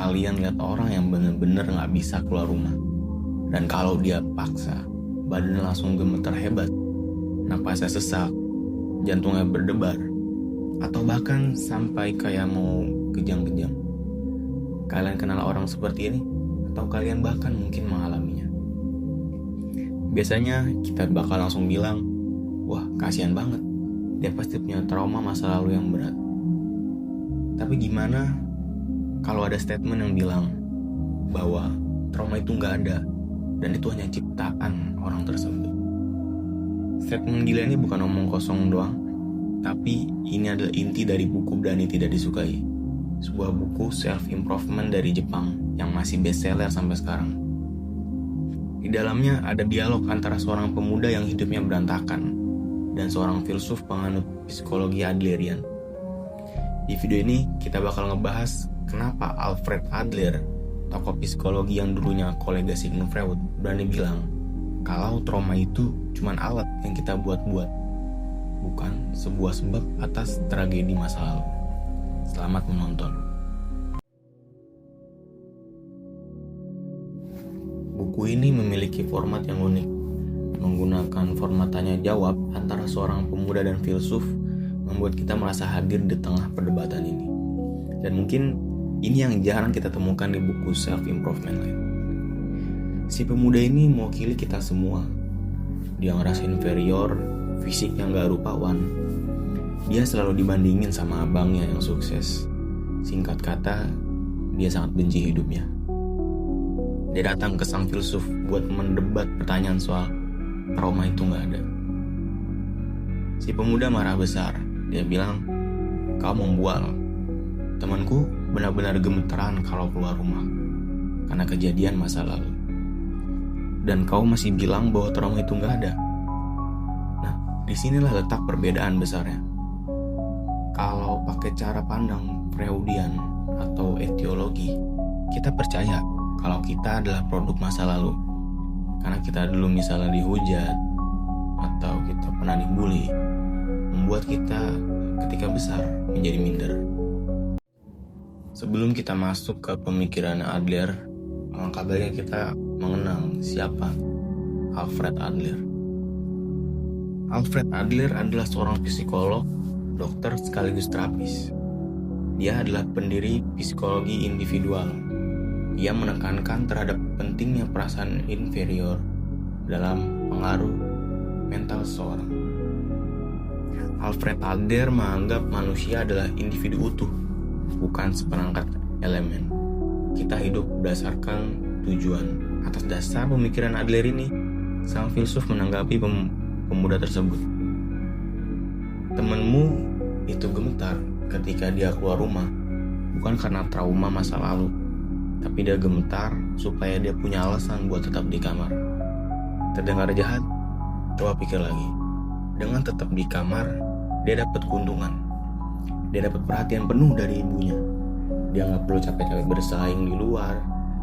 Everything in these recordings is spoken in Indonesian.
kalian lihat orang yang bener-bener gak bisa keluar rumah. Dan kalau dia paksa, badannya langsung gemeter hebat, napasnya sesak, jantungnya berdebar, atau bahkan sampai kayak mau kejang-kejang. Kalian kenal orang seperti ini? Atau kalian bahkan mungkin mengalaminya? Biasanya kita bakal langsung bilang, wah kasihan banget, dia pasti punya trauma masa lalu yang berat. Tapi gimana kalau ada statement yang bilang bahwa trauma itu gak ada dan itu hanya ciptaan orang tersebut? Statement gila ini bukan omong kosong doang, tapi ini adalah inti dari buku Berani Tidak Disukai, sebuah buku self-improvement dari Jepang yang masih bestseller sampai sekarang. Di dalamnya ada dialog antara seorang pemuda yang hidupnya berantakan dan seorang filsuf penganut psikologi Adlerian. Di video ini kita bakal ngebahas kenapa Alfred Adler, tokoh psikologi yang dulunya kolega Sigmund Freud, berani bilang kalau trauma itu cuma alat yang kita buat-buat, bukan sebuah sebab atas tragedi masa lalu. Selamat menonton. Buku ini memiliki format yang unik, menggunakan format tanya jawab antara seorang pemuda dan filsuf, membuat kita merasa hadir di tengah perdebatan ini. Dan mungkin ini yang jarang kita temukan di buku self-improvement lain. Si pemuda ini mewakili kita semua. Dia ngerasa inferior, fisiknya gak rupawan. Dia selalu dibandingin sama abangnya yang sukses. Singkat kata, dia sangat benci hidupnya. Dia datang ke sang filsuf buat mendebat pertanyaan soal trauma itu gak ada. Si pemuda marah besar. Dia bilang, kau membual. Temanku benar-benar gemeteran kalau keluar rumah karena kejadian masa lalu. Dan kau masih bilang bahwa trauma itu gak ada. Nah, disinilah letak perbedaan besarnya. Kalau pakai cara pandang Freudian atau etiologi, kita percaya kalau kita adalah produk masa lalu. Karena kita dulu misalnya dihujat atau kita pernah dibully, membuat kita ketika besar menjadi minder. Sebelum kita masuk ke pemikiran Adler, alangkah baiknya kita mengenal siapa Alfred Adler. Alfred Adler adalah seorang psikolog, dokter sekaligus terapis. Dia adalah pendiri psikologi individual. Ia menekankan terhadap pentingnya perasaan inferior dalam pengaruh mental seseorang. Alfred Adler menganggap manusia adalah individu utuh, bukan seperangkat elemen. Kita hidup berdasarkan tujuan. Atas dasar pemikiran Adler ini, sang filsuf menanggapi pemuda tersebut. Temanmu itu gemetar ketika dia keluar rumah, bukan karena trauma masa lalu, tapi dia gemetar supaya dia punya alasan buat tetap di kamar. Terdengar jahat? Coba pikir lagi. Dengan tetap di kamar, dia dapat keuntungan. Dia dapat perhatian penuh dari ibunya. Dia gak perlu capek-capek bersaing di luar,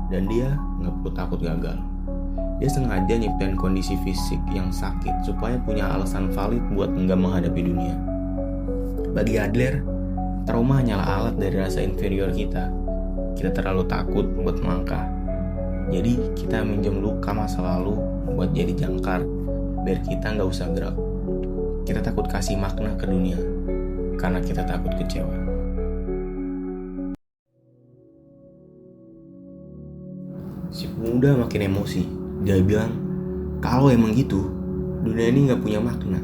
dan dia gak perlu takut gagal. Dia sengaja nyiptain kondisi fisik yang sakit supaya punya alasan valid buat enggak menghadapi dunia. Bagi Adler, trauma hanyalah alat dari rasa inferior kita. Kita terlalu takut buat melangkah. Jadi kita minjem luka masa lalu buat jadi jangkar, biar kita gak usah gerak. Kita takut kasih makna ke dunia, karena kita takut kecewa. Si pemuda makin emosi. Dia bilang, kalau emang gitu, dunia ini gak punya makna.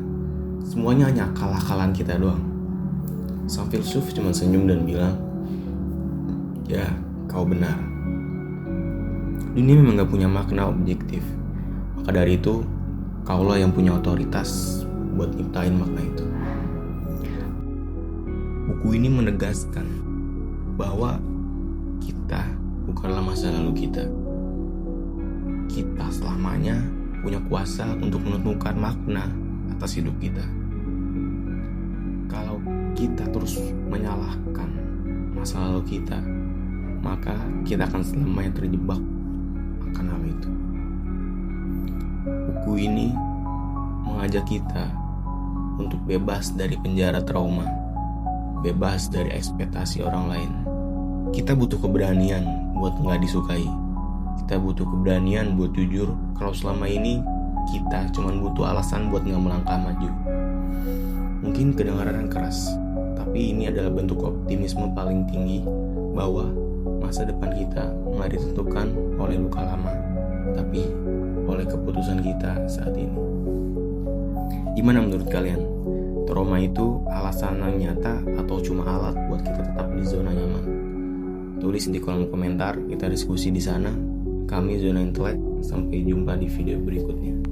Semuanya hanya akal-akalan kita doang. Sang filsuf cuma senyum dan bilang, ya, kau benar. Dunia memang gak punya makna objektif. Maka dari itu, kaulah yang punya otoritas buat nyiptain makna itu. Buku ini menegaskan bahwa kita bukanlah masa lalu kita. Kita selamanya punya kuasa untuk menentukan makna atas hidup kita. Kalau kita terus menyalahkan masa lalu kita, maka kita akan selamanya terjebak akan hal itu. Buku ini mengajak kita untuk bebas dari penjara trauma, bebas dari ekspektasi orang lain. Kita butuh keberanian buat nggak disukai. Kita butuh keberanian buat jujur kalau selama ini kita cuma butuh alasan buat nggak melangkah maju. Mungkin kedengaran keras, tapi ini adalah bentuk optimisme paling tinggi bahwa masa depan kita nggak ditentukan oleh luka lama, tapi oleh keputusan kita saat ini. Gimana menurut kalian? Trauma itu alasan yang nyata atau cuma alat buat kita tetap di zona nyaman? Tulis di kolom komentar, kita diskusi di sana. Kami Zona Intelek, sampai jumpa di video berikutnya.